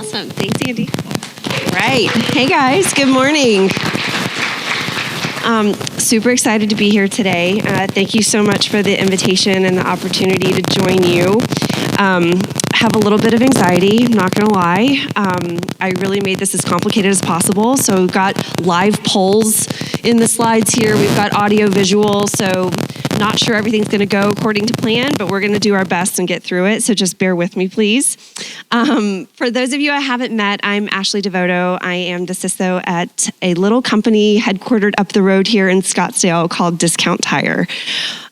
Awesome. Thanks, Andy. Right. Hey, guys. Good morning. Super excited to be here today. Thank you so much for the invitation and the opportunity to join you. Have a little bit of anxiety, I'm not going to lie. I really made this as complicated as possible. So we've got live polls in the slides here. We've got audio visual. So not sure everything's going to go according to plan, but we're going to do our best and get through it. So just bear with me, please. For those of you I haven't met, I'm Ashley Devoto. I am the CISO at a little company headquartered up the road here in Scottsdale called Discount Tire.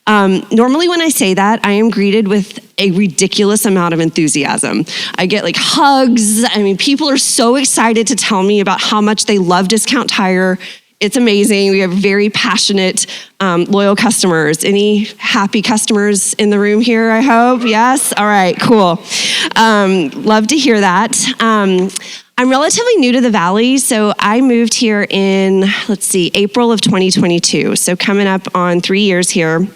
Normally when I say that, I am greeted with a ridiculous amount of enthusiasm. I get like hugs. I mean, people are so excited to tell me about how much they love Discount Tire. It's amazing. We have very passionate, loyal customers. Any happy customers in the room here, I hope? Yes? All right, cool. Love to hear that. I'm relatively new to the Valley, so I moved here in, April of 2022. So coming up on 3 years here.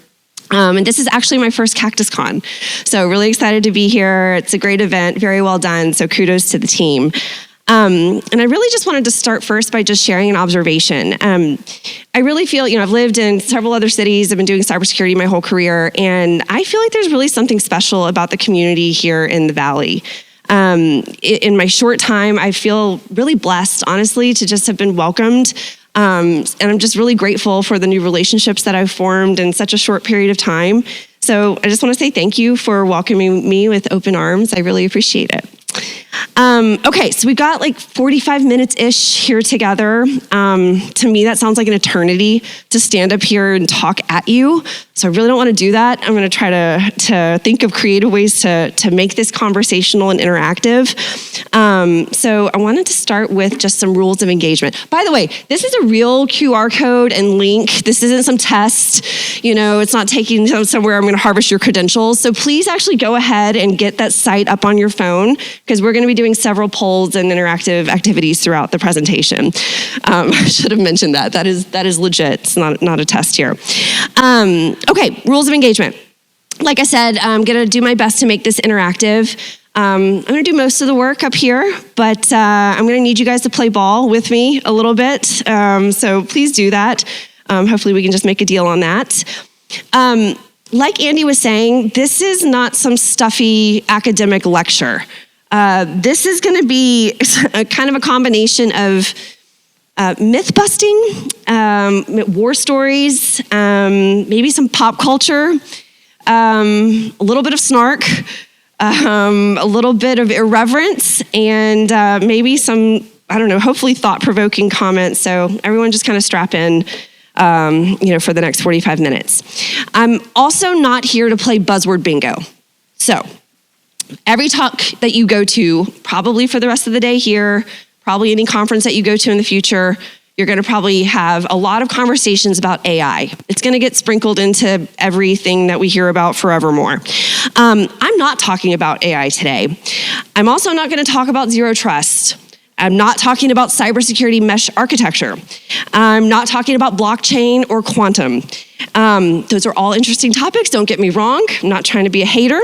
And this is actually my first CactusCon. So really excited to be here. It's a great event, very well done. So kudos to the team. And I really just wanted to start first by just sharing an observation. I really feel, I've lived in several other cities. I've been doing cybersecurity my whole career. And I feel like there's really something special about the community here in the Valley. In my short time, I feel really blessed, honestly, to just have been welcomed. And I'm just really grateful for the new relationships that I've formed in such a short period of time. So I just want to say thank you for welcoming me with open arms. I really appreciate it. Okay, so we've got like 45 minutes-ish here together. To me, that sounds like an eternity to stand up here and talk at you. So I really don't want to do that. I'm going to try to think of creative ways to make this conversational and interactive. So I wanted to start with just some rules of engagement. By the way, this is a real QR code and link. This isn't some test. It's not taking somewhere I'm going to harvest your credentials. So please actually go ahead and get that site up on your phone because we're going to be doing several polls and interactive activities throughout the presentation. I should have mentioned that. That is legit. It's not a test here. Okay, rules of engagement. Like I said, I'm going to do my best to make this interactive. I'm going to do most of the work up here, but I'm going to need you guys to play ball with me a little bit. So please do that. Hopefully we can just make a deal on that. Like Andy was saying, this is not some stuffy academic lecture. This is going to be a kind of a combination of myth busting, war stories, maybe some pop culture, a little bit of snark, a little bit of irreverence, and maybe some, hopefully thought-provoking comments. So everyone just kind of strap in, for the next 45 minutes. I'm also not here to play buzzword bingo. So every talk that you go to, probably for the rest of the day here, probably any conference that you go to in the future, you're going to probably have a lot of conversations about AI. It's going to get sprinkled into everything that we hear about forevermore. I'm not talking about AI today. I'm also not going to talk about zero trust. I'm not talking about cybersecurity mesh architecture. I'm not talking about blockchain or quantum. Those are all interesting topics, don't get me wrong. I'm not trying to be a hater,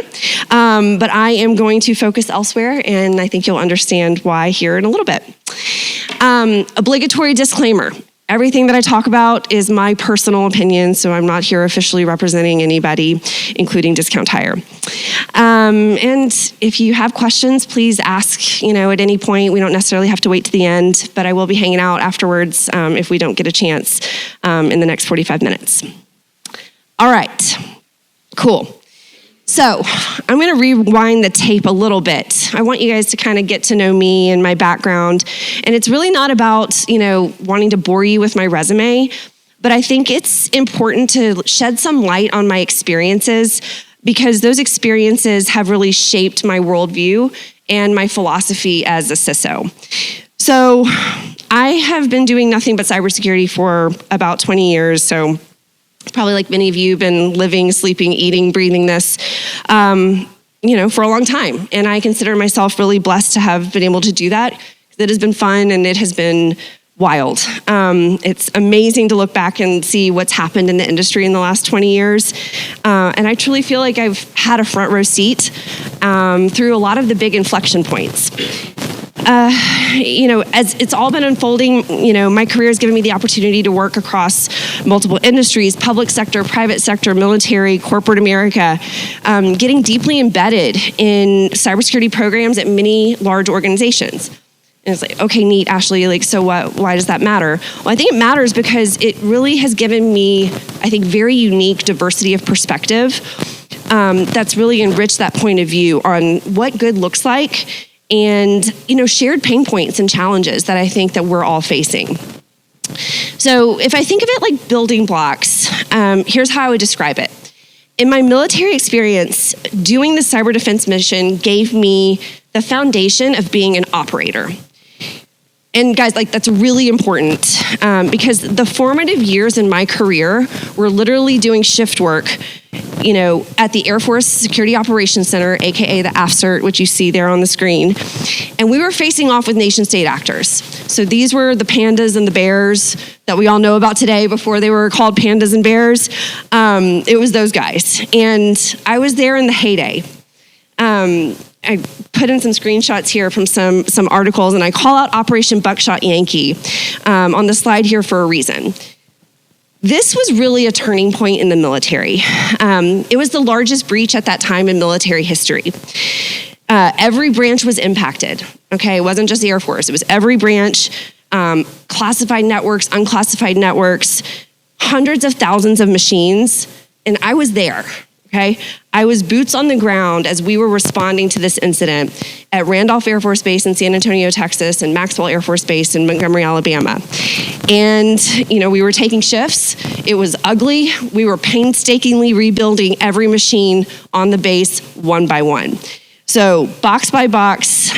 but I am going to focus elsewhere, and I think you'll understand why here in a little bit. Obligatory disclaimer. Everything that I talk about is my personal opinion, so I'm not here officially representing anybody, including Discount Tire. And if you have questions, please ask, at any point. We don't necessarily have to wait to the end, but I will be hanging out afterwards if we don't get a chance in the next 45 minutes. All right, cool. So I'm going to rewind the tape a little bit. I want you guys to kind of get to know me and my background. And it's really not about, wanting to bore you with my resume, but I think it's important to shed some light on my experiences because those experiences have really shaped my worldview and my philosophy as a CISO. So I have been doing nothing but cybersecurity for about 20 years. So probably like many of you, been living, sleeping, eating, breathing this, for a long time. And I consider myself really blessed to have been able to do that. It has been fun and it has been wild. It's amazing to look back and see what's happened in the industry in the last 20 years. And I truly feel like I've had a front row seat through a lot of the big inflection points. as it's all been unfolding, my career has given me the opportunity to work across multiple industries, public sector, private sector, military, corporate America, getting deeply embedded in cybersecurity programs at many large organizations. And it's like, okay, neat, Ashley, so what, why does that matter? Well, I think it matters because it really has given me, I think, very unique diversity of perspective that's really enriched that point of view on what good looks like and, shared pain points and challenges that I think that we're all facing. So if I think of it like building blocks, here's how I would describe it. In my military experience, doing the cyber defense mission gave me the foundation of being an operator. And guys, that's really important because the formative years in my career were literally doing shift work, at the Air Force Security Operations Center, AKA the AFCERT, which you see there on the screen. And we were facing off with nation state actors. So these were the pandas and the bears that we all know about today before they were called pandas and bears. It was those guys. And I was there in the heyday. I put in some screenshots here from some articles, and I call out Operation Buckshot Yankee on the slide here for a reason. This was really a turning point in the military. It was the largest breach at that time in military history. Every branch was impacted, okay? It wasn't just the Air Force. It was every branch, classified networks, unclassified networks, hundreds of thousands of machines, and I was there. Okay, I was boots on the ground as we were responding to this incident at Randolph Air Force Base in San Antonio, Texas, and Maxwell Air Force Base in Montgomery, Alabama. And, we were taking shifts. It was ugly. We were painstakingly rebuilding every machine on the base one by one. So box by box,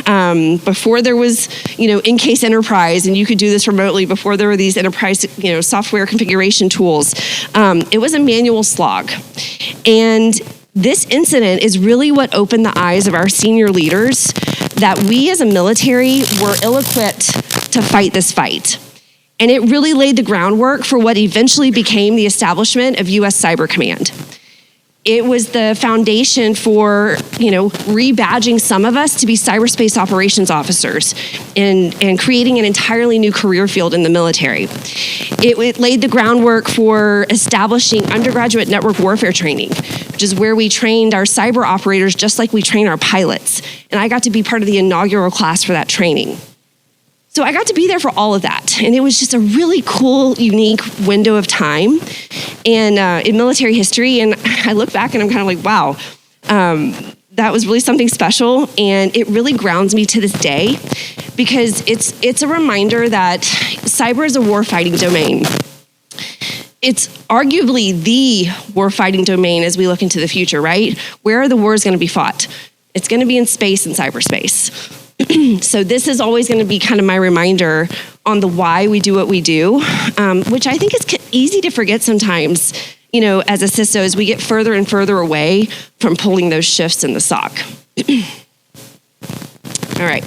before there was, in-case enterprise, and you could do this remotely before there were these enterprise, software configuration tools, it was a manual slog. And this incident is really what opened the eyes of our senior leaders that we as a military were ill-equipped to fight this fight. And it really laid the groundwork for what eventually became the establishment of U.S. Cyber Command. It was the foundation for, rebadging some of us to be cyberspace operations officers and creating an entirely new career field in the military. It laid the groundwork for establishing undergraduate network warfare training, which is where we trained our cyber operators just like we train our pilots. And I got to be part of the inaugural class for that training. So I got to be there for all of that. And it was just a really cool, unique window of time in military history. And I look back and I'm kind of like, wow, that was really something special. And it really grounds me to this day because it's a reminder that cyber is a warfighting domain. It's arguably the warfighting domain as we look into the future, right? Where are the wars going to be fought? It's going to be in space and cyberspace. So this is always going to be kind of my reminder on the why we do what we do, which I think is easy to forget sometimes, as a CISO, as we get further and further away from pulling those shifts in the SOC. All right.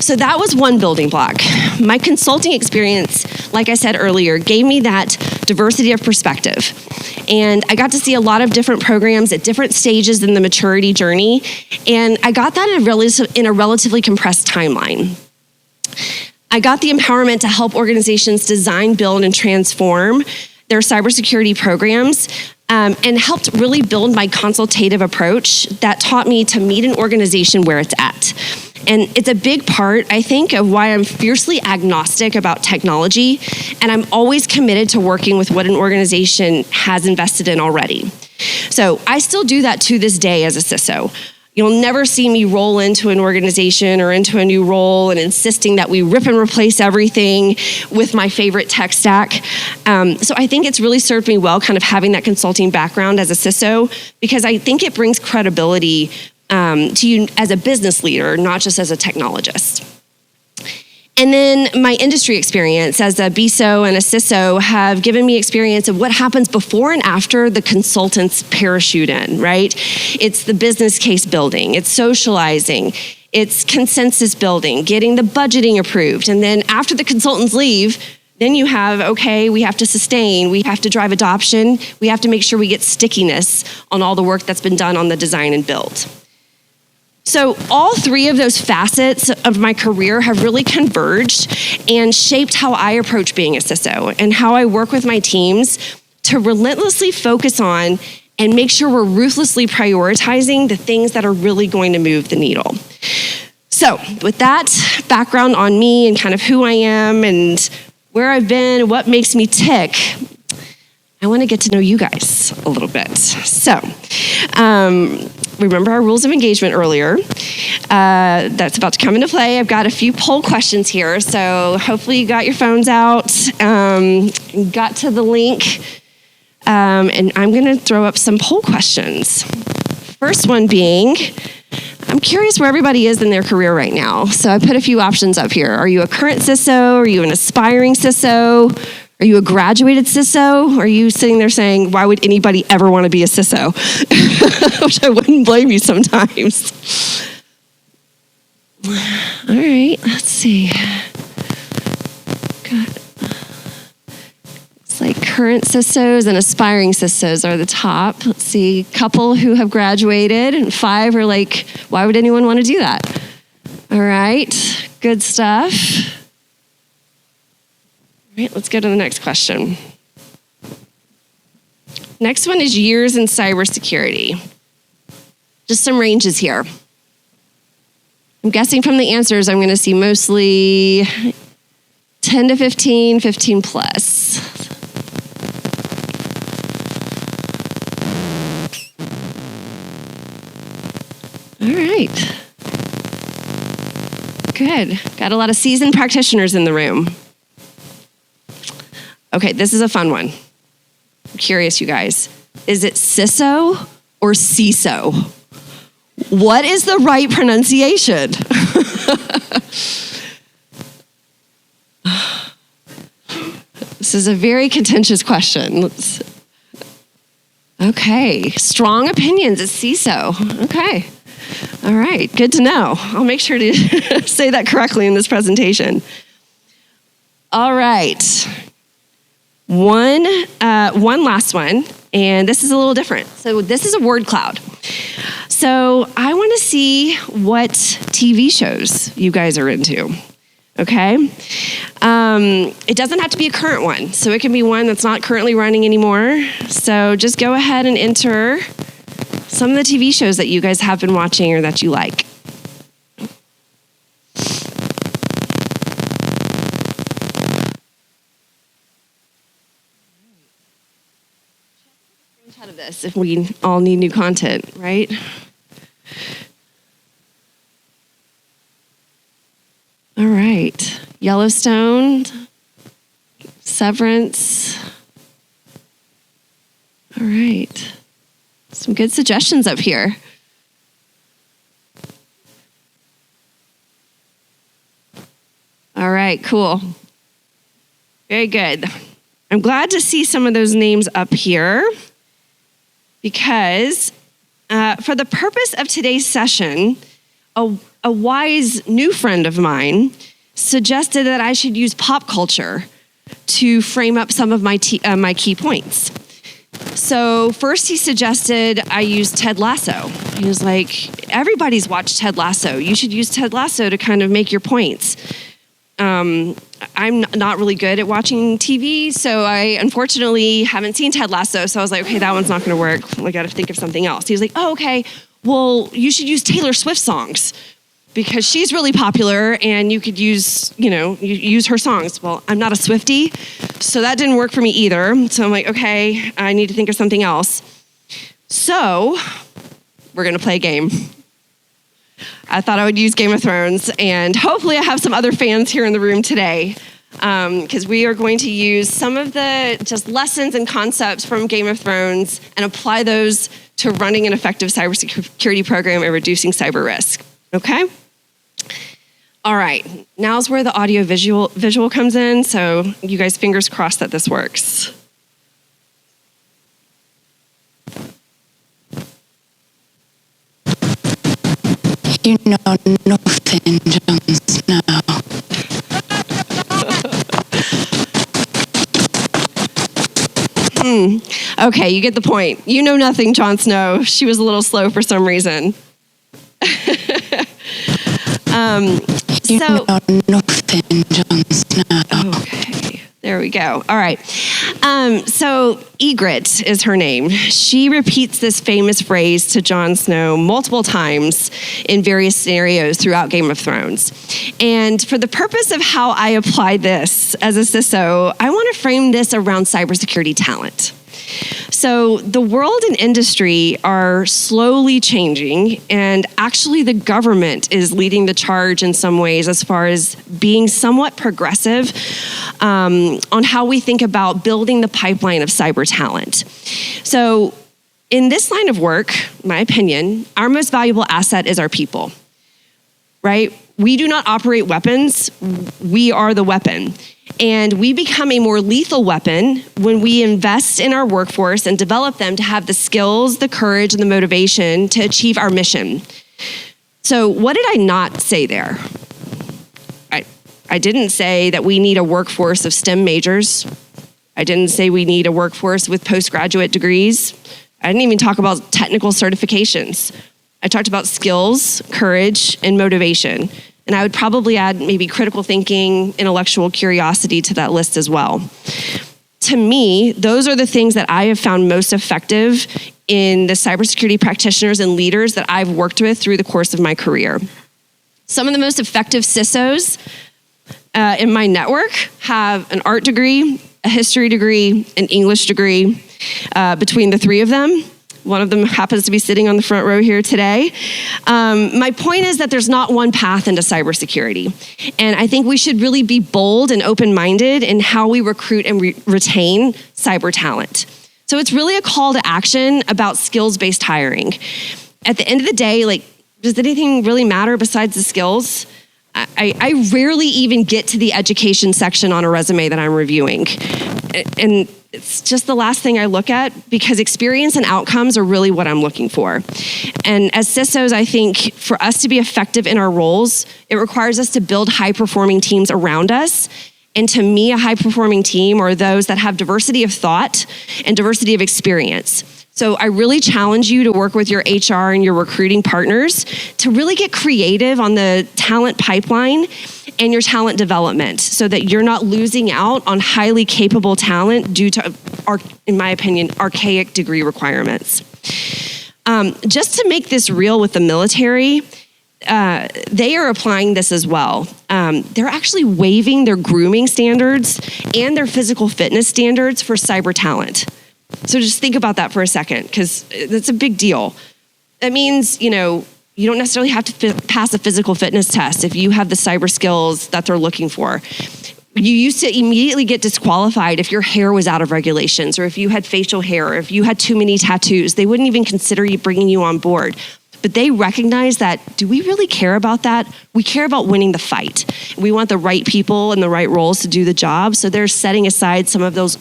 So that was one building block. My consulting experience, like I said earlier, gave me that diversity of perspective. And I got to see a lot of different programs at different stages in the maturity journey. And I got that in a relatively compressed timeline. I got the empowerment to help organizations design, build, and transform their cybersecurity programs, and helped really build my consultative approach that taught me to meet an organization where it's at. And it's a big part, I think, of why I'm fiercely agnostic about technology, and I'm always committed to working with what an organization has invested in already. So I still do that to this day as a CISO. You'll never see me roll into an organization or into a new role and insisting that we rip and replace everything with my favorite tech stack. So I think it's really served me well kind of having that consulting background as a CISO, because I think it brings credibility to you as a business leader, not just as a technologist. And then my industry experience as a BISO and a CISO have given me experience of what happens before and after the consultants parachute in, right? It's the business case building, it's socializing, it's consensus building, getting the budgeting approved. And then after the consultants leave, then you have, okay, we have to sustain, we have to drive adoption, we have to make sure we get stickiness on all the work that's been done on the design and build. So all three of those facets of my career have really converged and shaped how I approach being a CISO and how I work with my teams to relentlessly focus on and make sure we're ruthlessly prioritizing the things that are really going to move the needle. So with that background on me and kind of who I am and where I've been, what makes me tick, I want to get to know you guys a little bit. So, remember our rules of engagement earlier. That's about to come into play. I've got a few poll questions here, so hopefully you got your phones out, got to the link, and I'm going to throw up some poll questions. First one being, I'm curious where everybody is in their career right now. So I put a few options up here. Are you a current CISO? Are you an aspiring CISO? Are you a graduated CISO? Are you sitting there saying, why would anybody ever want to be a CISO? Which I wouldn't blame you sometimes. All right, let's see. It's like current CISOs and aspiring CISOs are the top. Let's see, couple who have graduated, and 5 are like, why would anyone want to do that? All right, good stuff. All right, let's go to the next question. Next one is years in cybersecurity. Just some ranges here. I'm guessing from the answers, I'm going to see mostly 10 to 15, 15 plus. All right. Good. Got a lot of seasoned practitioners in the room. Okay, this is a fun one. I'm curious, you guys. Is it CISO or CISO? What is the right pronunciation? This is a very contentious question. Okay, strong opinions. It's CISO. Okay. All right, good to know. I'll make sure to say that correctly in this presentation. All right. One last one, and this is a little different. So this is a word cloud. So I want to see what TV shows you guys are into, okay? It doesn't have to be a current one, so it can be one that's not currently running anymore. So just go ahead and enter some of the TV shows that you guys have been watching or that you like. Out of this if we all need new content, right? All right. Yellowstone, Severance. All right. Some good suggestions up here. All right, cool. Very good. I'm glad to see some of those names up here, because for the purpose of today's session, a wise new friend of mine suggested that I should use pop culture to frame up some of my key points. So first he suggested I use Ted Lasso. He was like, everybody's watched Ted Lasso. You should use Ted Lasso to kind of make your points. I'm not really good at watching TV, so I unfortunately haven't seen Ted Lasso, so I was like, okay, that one's not going to work. I got to think of something else. He was like, oh, okay, well, you should use Taylor Swift songs because she's really popular and you could use, use her songs. Well, I'm not a Swiftie, so that didn't work for me either. So I'm like, okay, I need to think of something else. So we're going to play a game. I thought I would use Game of Thrones, and hopefully I have some other fans here in the room today, because we are going to use some of the just lessons and concepts from Game of Thrones and apply those to running an effective cybersecurity program and reducing cyber risk. Okay? All right. Now's where the audio visual comes in, so you guys fingers crossed that this works. You know nothing, Jon Snow. Okay, you get the point. You know nothing, Jon Snow. She was a little slow for some reason. You know nothing, Jon Snow. Okay, there we go. All right. So Ygritte is her name. She repeats this famous phrase to Jon Snow multiple times in various scenarios throughout Game of Thrones. And for the purpose of how I apply this as a CISO, I want to frame this around cybersecurity talent. So the world and industry are slowly changing, and actually the government is leading the charge in some ways as far as being somewhat progressive on how we think about building the pipeline of cyber talent. So in this line of work, my opinion, our most valuable asset is our people, right? We do not operate weapons, we are the weapon. And we become a more lethal weapon when we invest in our workforce and develop them to have the skills, the courage, and the motivation to achieve our mission. So what did I not say there? I didn't say that we need a workforce of STEM majors. I didn't say we need a workforce with postgraduate degrees. I didn't even talk about technical certifications. I talked about skills, courage, and motivation. And I would probably add maybe critical thinking, intellectual curiosity to that list as well. To me, those are the things that I have found most effective in the cybersecurity practitioners and leaders that I've worked with through the course of my career. Some of the most effective CISOs in my network have an art degree, a history degree, an English degree. Between the three of them, one of them happens to be sitting on the front row here today. My point is that there's not one path into cybersecurity. And I think we should really be bold and open-minded in how we recruit and retain cyber talent. So it's really a call to action about skills-based hiring. At the end of the day, does anything really matter besides the skills? I rarely even get to the education section on a resume that I'm reviewing. And it's just the last thing I look at because experience and outcomes are really what I'm looking for. And as CISOs, I think for us to be effective in our roles, it requires us to build high-performing teams around us. And to me, a high-performing team are those that have diversity of thought and diversity of experience. So I really challenge you to work with your HR and your recruiting partners to really get creative on the talent pipeline and your talent development so that you're not losing out on highly capable talent due to, in my opinion, archaic degree requirements. Just to make this real with the military, they are applying this as well. They're actually waiving their grooming standards and their physical fitness standards for cyber talent. So just think about that for a second, because that's a big deal. That means, you don't necessarily have to pass a physical fitness test if you have the cyber skills that they're looking for. You used to immediately get disqualified if your hair was out of regulations, or if you had facial hair, or if you had too many tattoos. They wouldn't even consider bringing you on board. But they recognize that, do we really care about that? We care about winning the fight. We want the right people in the right roles to do the job. So they're setting aside some of those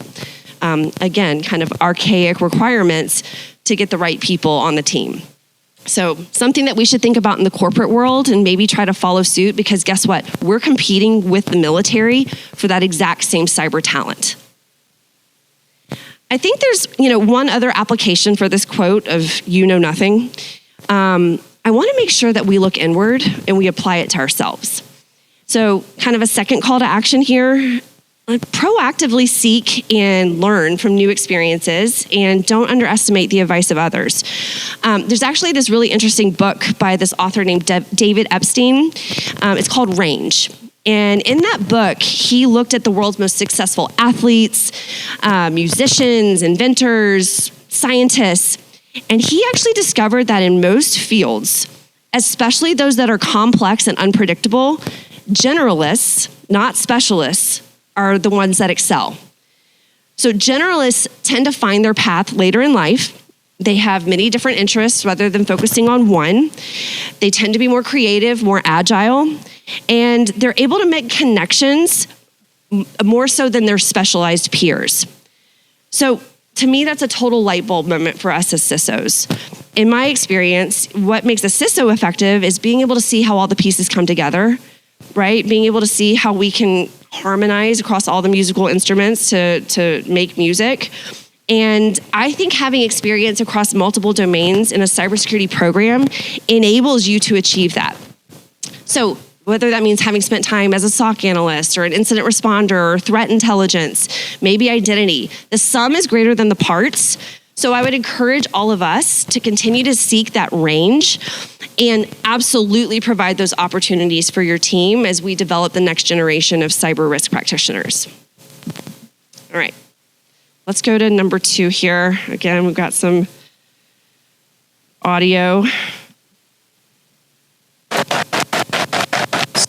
again, kind of archaic requirements to get the right people on the team. So something that we should think about in the corporate world and maybe try to follow suit, because guess what? We're competing with the military for that exact same cyber talent. I think there's, one other application for this quote of "you know nothing." I want to make sure that we look inward and we apply it to ourselves. So kind of a second call to action here. Proactively seek and learn from new experiences and don't underestimate the advice of others. There's actually this really interesting book by this author named David Epstein. It's called Range. And in that book, he looked at the world's most successful athletes, musicians, inventors, scientists, and he actually discovered that in most fields, especially those that are complex and unpredictable, generalists, not specialists, are the ones that excel. So generalists tend to find their path later in life. They have many different interests rather than focusing on one. They tend to be more creative, more agile, and they're able to make connections more so than their specialized peers. So to me, that's a total light bulb moment for us as CISOs. In my experience, what makes a CISO effective is being able to see how all the pieces come together, right? Being able to see how we can harmonize across all the musical instruments to make music, And I think having experience across multiple domains in a cybersecurity program enables you to achieve that. So whether that means having spent time as a SOC analyst or an incident responder or threat intelligence, maybe identity, the sum is greater than the parts. So I would encourage all of us to continue to seek that range and absolutely provide those opportunities for your team as we develop the next generation of cyber risk practitioners. All right, let's go to number 2 here. Again, we've got some audio.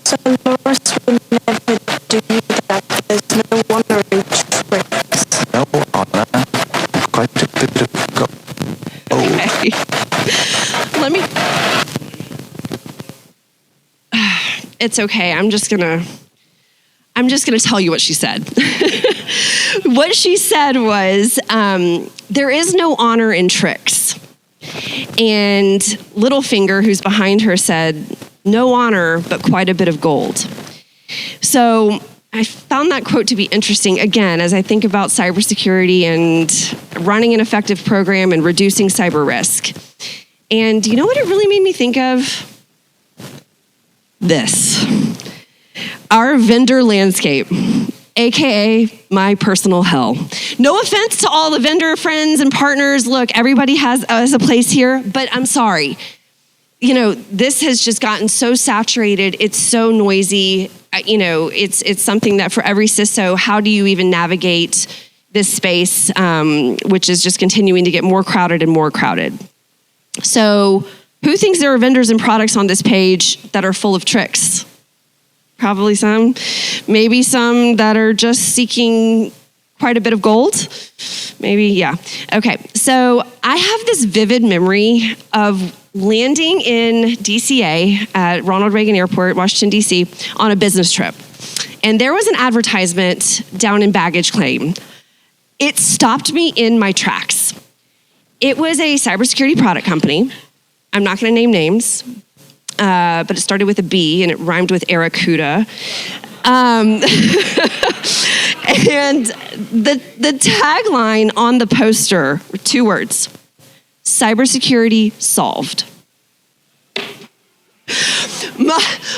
So Loris will never do that. There's no honor in tricks. No honor. Quite a bit of go. Okay. Let me. It's okay. I'm just gonna tell you what she said. What she said was, there is no honor in tricks. And Littlefinger, who's behind her, said, no honor, but quite a bit of gold. So I found that quote to be interesting, again, as I think about cybersecurity and running an effective program and reducing cyber risk. And you know what it really made me think of? This. Our vendor landscape, AKA my personal hell. No offense to all the vendor friends and partners. Look, everybody has a place here, but I'm sorry. You know, this has just gotten so saturated. It's so noisy. You know, it's something that for every CISO, how do you even navigate this space, which is just continuing to get more crowded and more crowded. So who thinks there are vendors and products on this page that are full of tricks? Probably some. Maybe some that are just seeking quite a bit of gold. Maybe, yeah. Okay, so I have this vivid memory of landing in DCA at Ronald Reagan Airport, Washington, D.C., on a business trip. And there was an advertisement down in baggage claim. It stopped me in my tracks. It was a cybersecurity product company. I'm not going to name names, but it started with a B and it rhymed with Aracuda. And the tagline on the poster were 2 words: cybersecurity solved.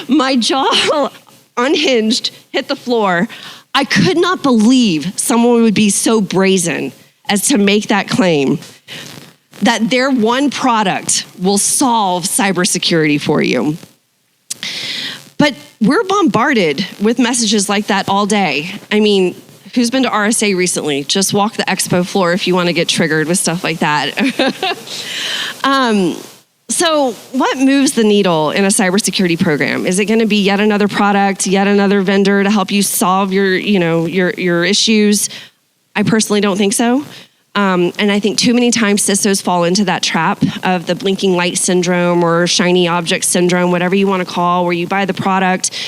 My jaw unhinged, hit the floor. I could not believe someone would be so brazen as to make that claim, that their one product will solve cybersecurity for you. But we're bombarded with messages like that all day. I mean, who's been to RSA recently? Just walk the expo floor if you want to get triggered with stuff like that. So what moves the needle in a cybersecurity program? Is it going to be yet another product, yet another vendor to help you solve your issues? I personally don't think so. And I think too many times CISOs fall into that trap of the blinking light syndrome or shiny object syndrome, whatever you want to call, where you buy the product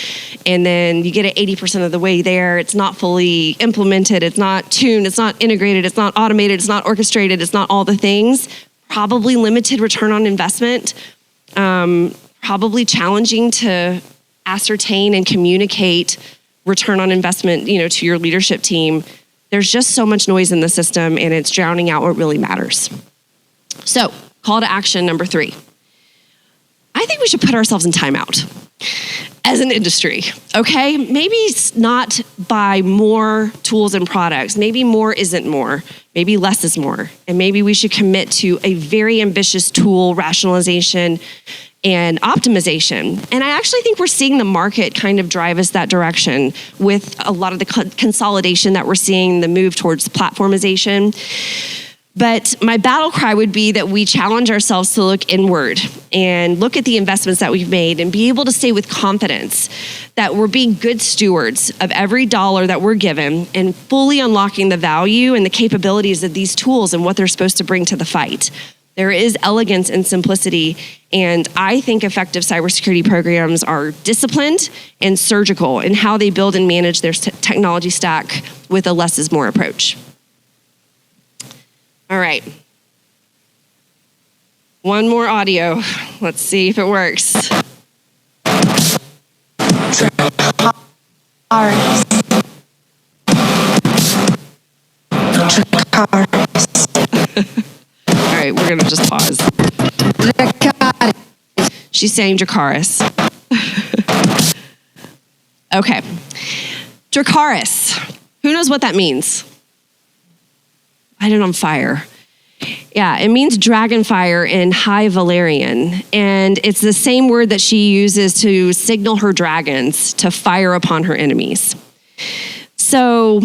and then you get it 80% of the way there. It's not fully implemented. It's not tuned. It's not integrated. It's not automated. It's not orchestrated. It's not all the things. Probably limited return on investment. Probably challenging to ascertain and communicate return on investment, to your leadership team. There's just so much noise in the system and it's drowning out what really matters. So, call to action number 3. I think we should put ourselves in timeout as an industry, okay? Maybe it's not buy more tools and products. Maybe more isn't more. Maybe less is more. And maybe we should commit to a very ambitious tool rationalization and optimization. And I actually think we're seeing the market kind of drive us that direction with a lot of the consolidation that we're seeing, the move towards platformization. But my battle cry would be that we challenge ourselves to look inward and look at the investments that we've made and be able to say with confidence that we're being good stewards of every dollar that we're given and fully unlocking the value and the capabilities of these tools and what they're supposed to bring to the fight. There is elegance and simplicity, and I think effective cybersecurity programs are disciplined and surgical in how they build and manage their technology stack with a less is more approach. All right. One more audio. Let's see if it works. Dracarys. going to just pause. She's saying Dracarys. Okay. Dracarys. Who knows what that means? Light it on fire. Yeah, it means dragon fire in High Valyrian. And it's the same word that she uses to signal her dragons to fire upon her enemies. So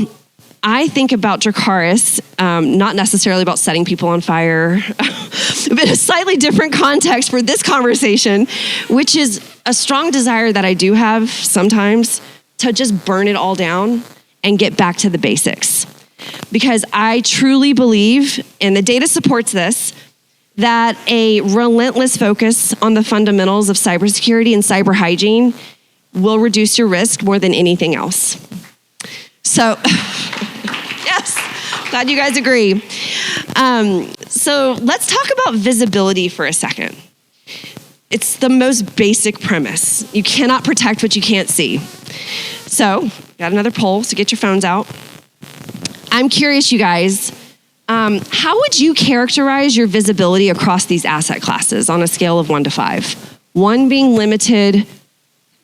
I think about Dracarys, not necessarily about setting people on fire, but a slightly different context for this conversation, which is a strong desire that I do have sometimes to just burn it all down and get back to the basics. Because I truly believe, and the data supports this, that a relentless focus on the fundamentals of cybersecurity and cyber hygiene will reduce your risk more than anything else. So, yes, glad you guys agree. So let's talk about visibility for a second. It's the most basic premise. You cannot protect what you can't see. So, got another poll, so get your phones out. I'm curious, you guys, how would you characterize your visibility across these asset classes on a scale of 1 to 5? 1 being limited,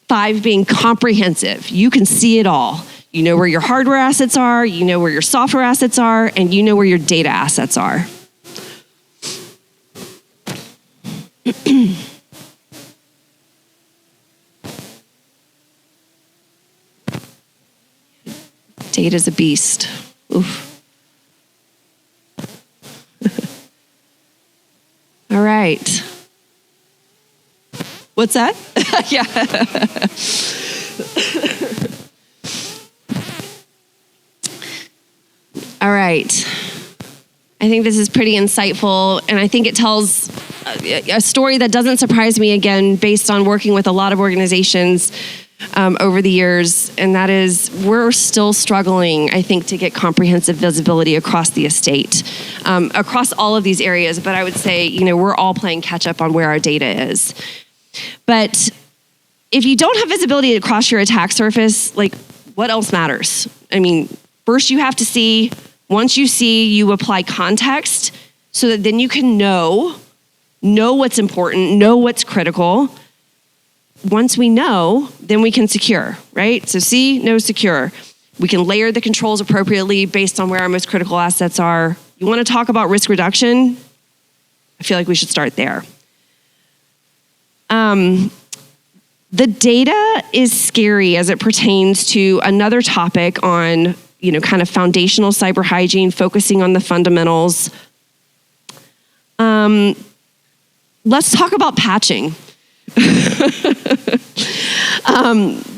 5 being comprehensive. You can see it all. You know where your hardware assets are, you know where your software assets are, and you know where your data assets are. Data's a beast. Oof. All right. What's that? Yeah. All right. I think this is pretty insightful, and I think it tells a story that doesn't surprise me, again, based on working with a lot of organizations over the years, and that is we're still struggling, I think, to get comprehensive visibility across the estate, across all of these areas. But I would say, we're all playing catch up on where our data is. But if you don't have visibility across your attack surface, what else matters? I mean, first you have to see. Once you see, you apply context so that then you can know what's important, know what's critical. Once we know, then we can secure, right? So see, know, secure. We can layer the controls appropriately based on where our most critical assets are. You want to talk about risk reduction? I feel like we should start there. The data is scary as it pertains to another topic on, kind of foundational cyber hygiene, focusing on the fundamentals. Let's talk about patching.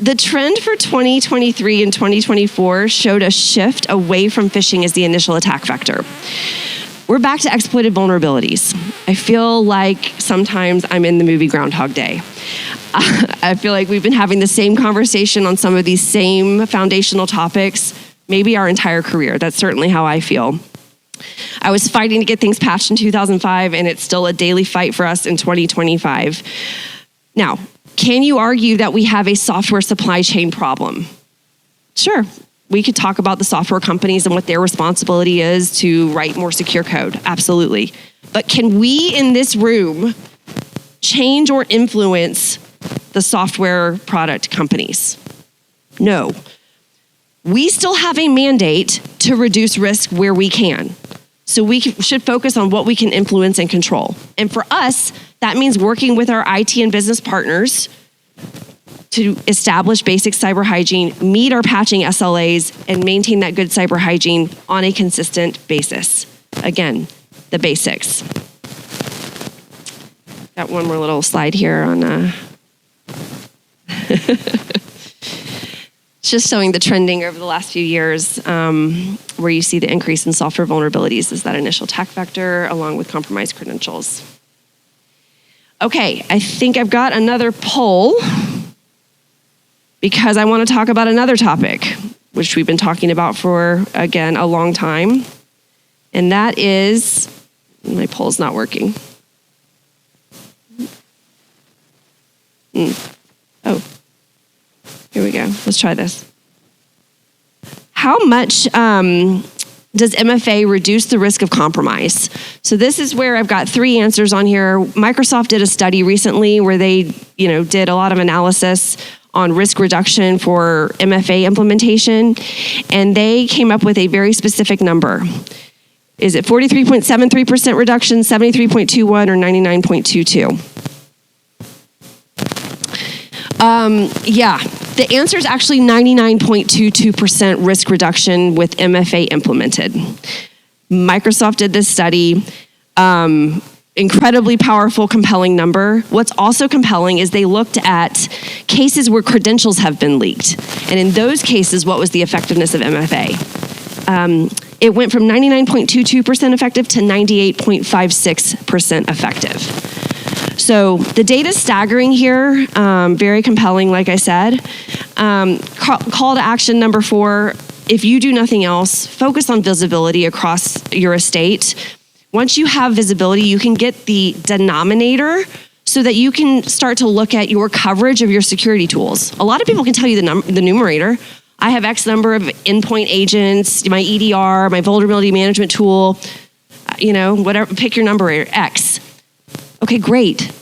The trend for 2023 and 2024 showed a shift away from phishing as the initial attack vector. We're back to exploited vulnerabilities. I feel like sometimes I'm in the movie Groundhog Day. I feel like we've been having the same conversation on some of these same foundational topics, maybe our entire career. That's certainly how I feel. I was fighting to get things patched in 2005, and it's still a daily fight for us in 2025. Now, can you argue that we have a software supply chain problem? Sure. We could talk about the software companies and what their responsibility is to write more secure code. Absolutely. But can we in this room change or influence the software product companies? No. We still have a mandate to reduce risk where we can. So we should focus on what we can influence and control. And for us, that means working with our IT and business partners to establish basic cyber hygiene, meet our patching SLAs, and maintain that good cyber hygiene on a consistent basis. Again, the basics. Got one more little slide here on it's just showing the trending over the last few years, where you see the increase in software vulnerabilities as that initial attack vector, along with compromised credentials. Okay, I think I've got another poll because I want to talk about another topic, which we've been talking about for, again, a long time. And that is, my poll's not working. Oh, here we go. Let's try this. How much Does MFA reduce the risk of compromise? So this is where I've got 3 answers on here. Microsoft did a study recently where they, did a lot of analysis on risk reduction for MFA implementation, and they came up with a very specific number. Is it 43.73% reduction, 73.21, or 99.22? The answer is actually 99.22% risk reduction with MFA implemented. Microsoft did this study. Incredibly powerful, compelling number. What's also compelling is they looked at cases where credentials have been leaked. And in those cases, what was the effectiveness of MFA? It went from 99.22% effective to 98.56% effective. So the data's staggering here, very compelling, like I said. Call to action number 4, if you do nothing else, focus on visibility across your estate. Once you have visibility, you can get the denominator so that you can start to look at your coverage of your security tools. A lot of people can tell you the numerator. I have X number of endpoint agents, my EDR, my vulnerability management tool, whatever, pick your numerator, X. Okay, great.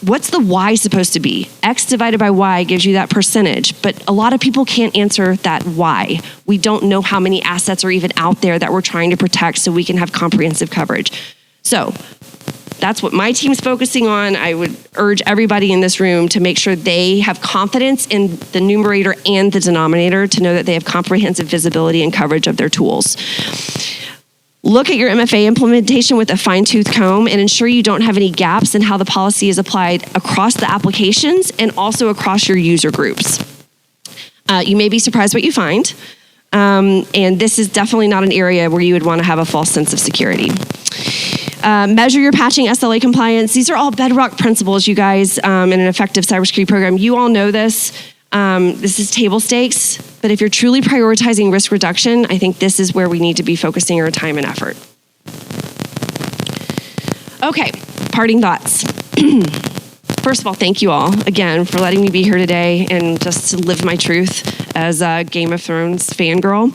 What's the Y supposed to be? X divided by Y gives you that percentage, but a lot of people can't answer that Y. We don't know how many assets are even out there that we're trying to protect so we can have comprehensive coverage. So that's what my team's focusing on. I would urge everybody in this room to make sure they have confidence in the numerator and the denominator to know that they have comprehensive visibility and coverage of their tools. Look at your MFA implementation with a fine-tooth comb and ensure you don't have any gaps in how the policy is applied across the applications and also across your user groups. You may be surprised what you find, and this is definitely not an area where you would want to have a false sense of security. Measure your patching SLA compliance. These are all bedrock principles, you guys, in an effective cybersecurity program. You all know this. This is table stakes, but if you're truly prioritizing risk reduction, I think this is where we need to be focusing our time and effort. Okay, parting thoughts. First of all, thank you all again for letting me be here today and just to live my truth as a Game of Thrones fangirl.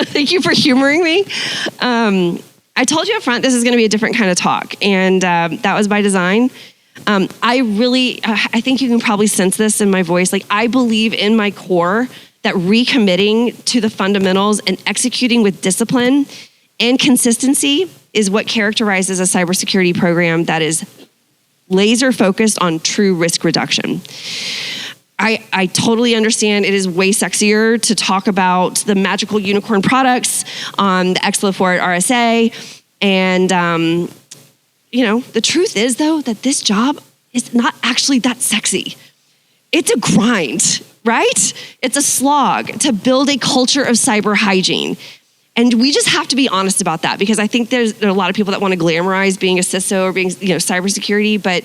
Thank you for humoring me. I told you up front this is going to be a different kind of talk, and that was by design. I think you can probably sense this in my voice. Like, I believe in my core that recommitting to the fundamentals and executing with discipline and consistency is what characterizes a cybersecurity program that is laser focused on true risk reduction. I totally understand it is way sexier to talk about the magical unicorn products on the Exlifort RSA. And, the truth is, though, that this job is not actually that sexy. It's a grind, right? It's a slog to build a culture of cyber hygiene. And we just have to be honest about that, because I think there are a lot of people that want to glamorize being a CISO or being, cybersecurity, but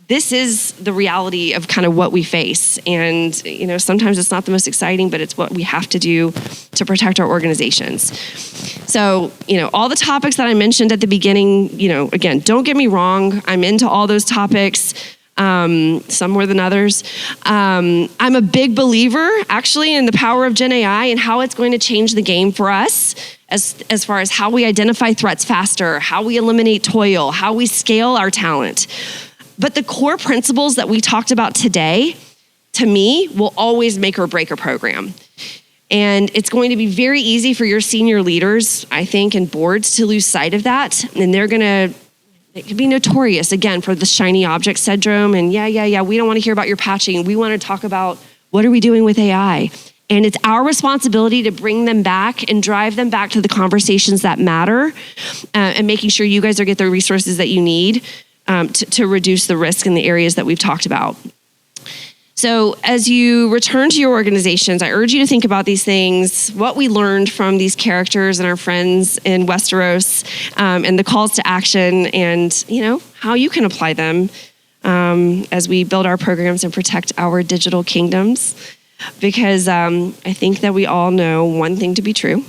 this is the reality of kind of what we face. And, sometimes it's not the most exciting, but it's what we have to do to protect our organizations. So, all the topics that I mentioned at the beginning, again, don't get me wrong. I'm into all those topics, some more than others. I'm a big believer, actually, in the power of Gen AI and how it's going to change the game for us as far as how we identify threats faster, how we eliminate toil, how we scale our talent. But the core principles that we talked about today, to me, will always make or break a program. And it's going to be very easy for your senior leaders, I think, and boards to lose sight of that. And it could be notorious, again, for the shiny object syndrome. And we don't want to hear about your patching. We want to talk about what are we doing with AI? And it's our responsibility to bring them back and drive them back to the conversations that matter, and making sure you guys are get the resources that you need to reduce the risk in the areas that we've talked about. So as you return to your organizations, I urge you to think about these things, what we learned from these characters and our friends in Westeros, and the calls to action, and how you can apply them as we build our programs and protect our digital kingdoms. Because I think that we all know one thing to be true.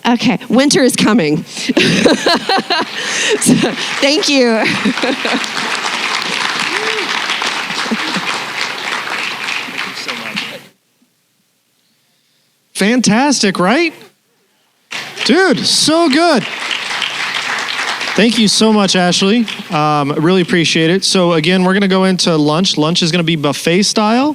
Okay, winter is coming. So, thank you. Fantastic, right? Dude, so good. Thank you so much, Ashley. Really appreciate it. So again, we're going to go into lunch. Lunch is going to be buffet style.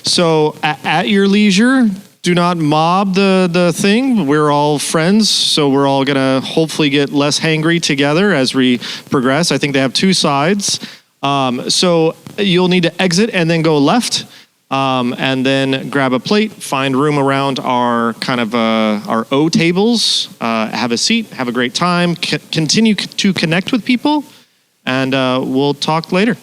So at your leisure, do not mob the thing. We're all friends, so we're all going to hopefully get less hangry together as we progress. I think they have 2 sides. So you'll need to exit and then go left. And then grab a plate, find room around our kind of our O tables, have a seat, have a great time, continue to connect with people, and we'll talk later.